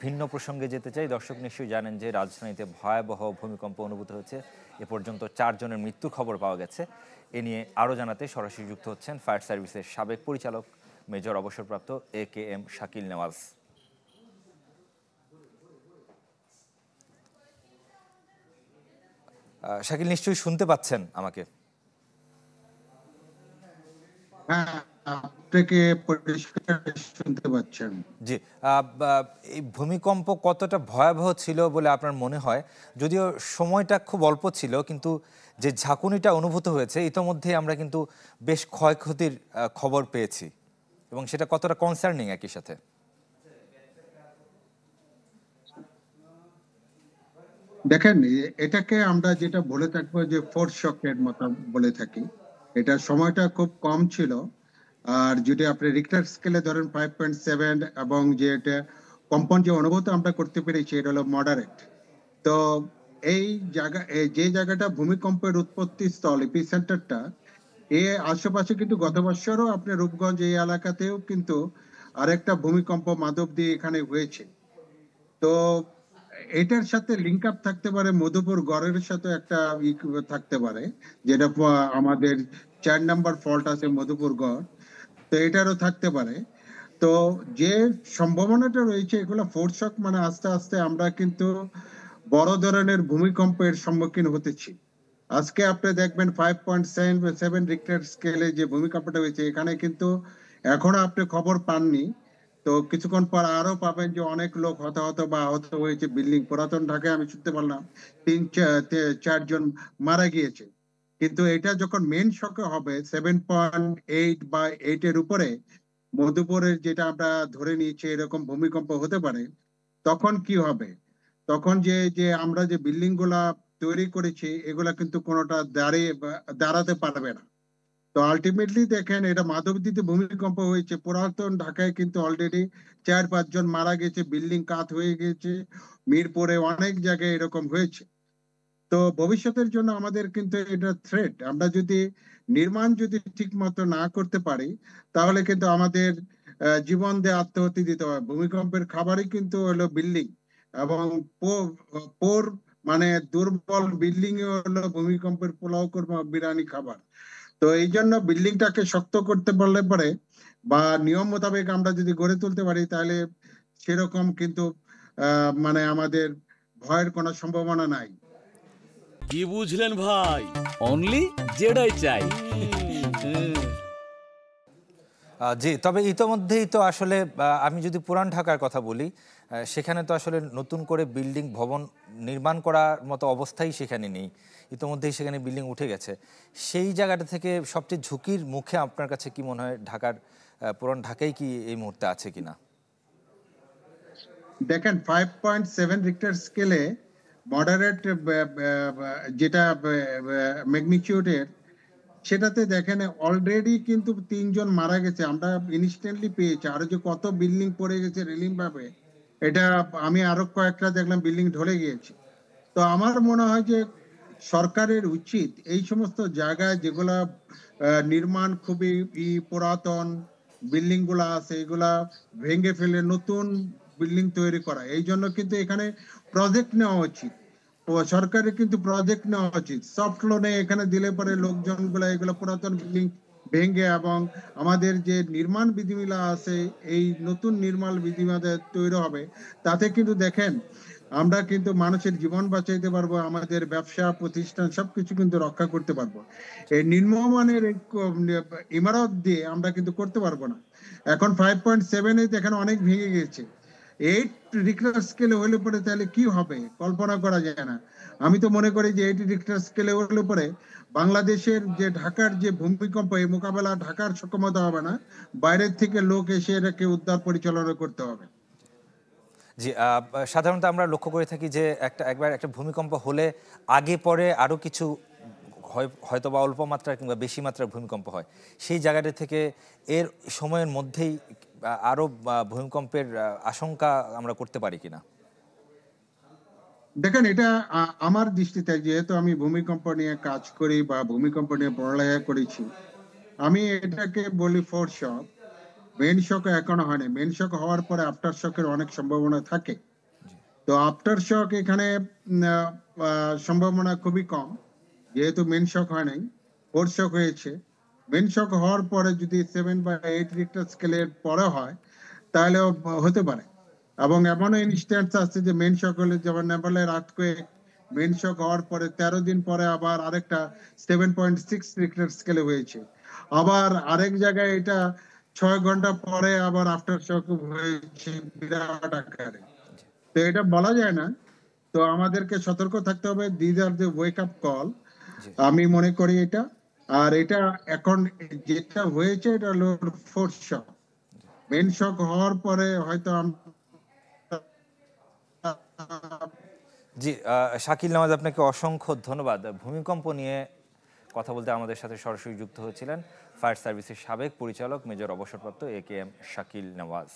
ভিন্ন প্রসঙ্গে যেতে চাই। দর্শক নিশ্চয়ই জানেন যে রাজধানীতে ভয়াবহ ভূমিকম্প অনুভূত হয়েছে। এ পর্যন্ত 4 জনের মৃত্যুর খবর পাওয়া গেছে। এ নিয়ে আরও জানাতে সরাসরি যুক্ত হচ্ছেন ফায়ার সার্ভিসের সাবেক পরিচালক মেজর অবসরপ্রাপ্ত AKM শাকিল নেওয়াজ। শাকিল, নিশ্চয়ই শুনতে পাচ্ছেন আমাকে? আপনাকে পরিষ্কার শুনতে পাচ্ছেন। জি। এই ভূমিকম্প কতটা ভয়াবহ ছিল বলে আপনার মনে হয়? যদিও সময়টা খুব অল্প ছিল, কিন্তু যে ঝাঁকুনিটা অনুভূত হয়েছে ইতোমধ্যে আমরা কিন্তু বেশ ক্ষয়ক্ষতির খবর পেয়েছি, এবং সেটা কতটা কনসার্নিং একই সাথে। দেখেন, এটাকে আমরা যেটা বলে থাকবো যে ফোর্স শকের মতো বলে থাকি। এটা সময়টা খুব কম ছিল। আর যদি আপনি রিক্টার স্কেলে ধরেন 5.7, এবং যে এটা কম্পন যে অনুভূত আমরা করতে পেরেছি এটা হলো মডারেট। তো এই যে জায়গাটা ভূমিকম্পের উৎপত্তি স্থল, এপিসেন্টারটা এর আশেপাশে কিন্তু গত বছরও আপনি রূপগঞ্জ এই এলাকাতেও কিন্তু আরেকটা ভূমিকম্প মাধবদী এখানে হয়েছে। তো এটার সাথে লিঙ্ক আপ থাকতে পারে মধুপুর গড়ের সাথে একটা থাকতে পারে, যেটা আমাদের 4 নাম্বার ফল্ট আছে মধুপুর গড়। তো এটারও থাকতে পারে। তো যে সম্ভাবনাটা রয়েছে, এগুলো ফোর্স শক মানে আস্তে আস্তে আমরা কিন্তু বড় ধরনের ভূমিকম্পের সম্মুখীন হতেছি। আজকে আপনি দেখবেন 5.7 রিক্টার স্কেলে যে ভূমিকম্পটা হয়েছে, এখানে কিন্তু এখনো আপনি খবর পাননি। তো কিছুক্ষণ পর আরো পাবেন যে অনেক লোক হতাহত বা আহত হয়েছে। বিল্ডিং পুরাতন ঢাকায় আমি শুনতে পারলাম 3-4 জন মারা গিয়েছে। কিন্তু এটা যখন মেন শকে হবে 7.8 বা 8 এর উপরে, মধুপুরের যেটা আমরা ধরে নিয়েছি এরকম ভূমিকম্প হতে পারে, তখন কি হবে? তখন যে যে আমরা যে বিল্ডিং গুলা তৈরি করেছি এগুলা কিন্তু কোনোটা দাঁড়াতে পারবে না। তো আলটিমেটলি দেখেন, এটা মাধবদীতে ভূমিকম্প হয়েছে, পুরাতন ঢাকায় কিন্তু অলরেডি 4-5 জন মারা গেছে, বিল্ডিং কাত হয়ে গেছে, মিরপুরে অনেক জায়গায় এরকম হয়েছে। তো ভবিষ্যতের জন্য আমাদের কিন্তু এটা থ্রেট। আমরা যদি নির্মাণ যদি ঠিক মতো না করতে পারি, তাহলে কিন্তু আমাদের জীবন দিয়ে আত্মহত্যা দিতে হয়। ভূমিকম্পের খাবারই কিন্তু হলো বিল্ডিং, এবং পোর মানে দুর্বল বিল্ডিং এ হলো ভূমিকম্পের পোলাও কোরমা বিরিয়ানি খাবার। তো এই জন্য বিল্ডিংটাকে শক্ত করতে পারলে পরে বা নিয়ম মোতাবেক আমরা যদি গড়ে তুলতে পারি, তাহলে সেরকম কিন্তু মানে আমাদের ভয়ের কোনো সম্ভাবনা নাই। কি বুঝলেন ভাই? অনলি যেটাই চাই। জি, তবে ইতোমধ্যেই তো আসলে আমি যদি পুরান ঢাকার কথা বলি, সেখানে তো আসলে নতুন করে বিল্ডিং ভবন নির্মাণ করার মতো অবস্থাই সেখানে নেই। ইতোমধ্যেই সেখানে বিল্ডিং উঠে গেছে। সেই জায়গাটা থেকে সবচেয়ে ঝুঁকির মুখে আপনার কাছে কি মনে হয়, ঢাকার পুরান ঢাকাই কি এই মুহূর্তে আছে কিনা? দেখেন, 5.7 রিক্টার স্কেলে মডারেট যেটা ম্যাগনিটিউডের, সেটাতে দেখেন অলরেডি কিন্তু 3 জন মারা গেছে, আমরা ইনস্ট্যান্টলি পেয়েছি। আরো যে কত বিল্ডিং পড়ে গেছে রেলিং ভাবে, এটা আমি আরো কয়েকটা দেখলাম বিল্ডিং ঢলে গিয়েছে। তো আমার মনে হয় যে সরকারের উচিত এই সমস্ত জায়গায় যেগুলা নির্মাণ খুবই পুরাতন বিল্ডিং গুলা আছে, এগুলা ভেঙে ফেলে নতুন বিল্ডিং তৈরি করা। এই জন্য কিন্তু এখানে প্রজেক্ট নেওয়া উচিত। সরকারের কিন্তু প্রজেক্ট নেওয়া উচিত, সফট লোনে এখানে দিলে পরে লোকজন গুলা এগুলো পুরাতন বিল্ডিং ভেঙে, এবং আমাদের যে নির্মাণ বিধিমালা আছে এই নতুন নির্মাণ বিধিমালা তৈরি হবে। তাতে কিন্তু দেখেন আমরা কিন্তু মানুষের জীবন বাঁচাইতে পারবো, আমাদের ব্যবসা প্রতিষ্ঠান সবকিছু কিন্তু রক্ষা করতে পারবো। এই নিম্নমানের ইমারত দিয়ে আমরা কিন্তু করতে পারবো না। এখন 5.7 দেখেন অনেক ভেঙে গেছে। 8 রিক্টার স্কেলে হলে পরে তাহলে কি হবে কল্পনা করা যায় না। আমি তো মনে করি যে 8 রিক্টার স্কেলে হলে পরে বাংলাদেশের যে ঢাকার যে ভূমিকম্প, এই মোকাবেলা ঢাকার সক্ষমতা হবে না, বাইরের থেকে লোক এসে এটাকে উদ্ধার পরিচালনা করতে হবে। জি, সাধারণত আমরা লক্ষ্য করে থাকি যে একবার একটা ভূমিকম্প হলে আগে পরে আরও কিছু হয়তো বা অল্প মাত্রার কিংবা বেশি মাত্রার ভূমিকম্প হয়। সেই জায়গাটা থেকে এর সময়ের মধ্যেই আরও ভূমিকম্পের আশঙ্কা আমরা করতে পারি কিনা? দেখেন, এটা আমার দৃষ্টিতে, যেহেতু আমি ভূমিকম্প নিয়ে কাজ করি বা ভূমিকম্প নিয়ে পড়ালেখা করেছি, আমি এটাকে বলি ফোর্স শক। মেন শক এখনো হয়নি। মেন শক হওয়ার পরে আফটার শকের অনেক সম্ভাবনা থাকে। তো আফটার শক এখানে সম্ভাবনা খুবই কম, যেহেতু মেন শক হয় নাই, ফোর্থ শক হয়েছে। মেন শক হওয়ার পরে যদি 7/8 রিক্টার স্কেলের পরে হয় তাহলে হতে পারে। এবং এমনও ইনস্ট্যান্স আছে যে মেন শক হলে, যেমন নেপালের আর্থকুয়েক, মেন শক হওয়ার পরে 13 দিন পরে আবার আরেকটা 7.6 রিক্টার স্কেলে হয়েছে। আবার আরেক জায়গায় এটা 6 ঘন্টা পরে আবার আফটার শক হয়েছে বিরাট আকারে। তো এটা বলা যায় না, তো আমাদেরকে সতর্ক থাকতে হবে। These are the wake up call, জি আমি মনে করি এটা। আর এটা এখন যেটা হয়েছে এটা হলো ফোর্থ শক। মেন শক হওয়ার পরে হয়তো জি শাকিল নামাজ, আপনাকে অসংখ্য ধন্যবাদ। ভূমিকম্প নিয়ে কথা বলতে আমাদের সাথে সরাসরি যুক্ত হয়েছিলেন ফায়ার সার্ভিসের সাবেক পরিচালক মেজর অবসরপ্রাপ্ত AKM শাকিল নওয়াজ।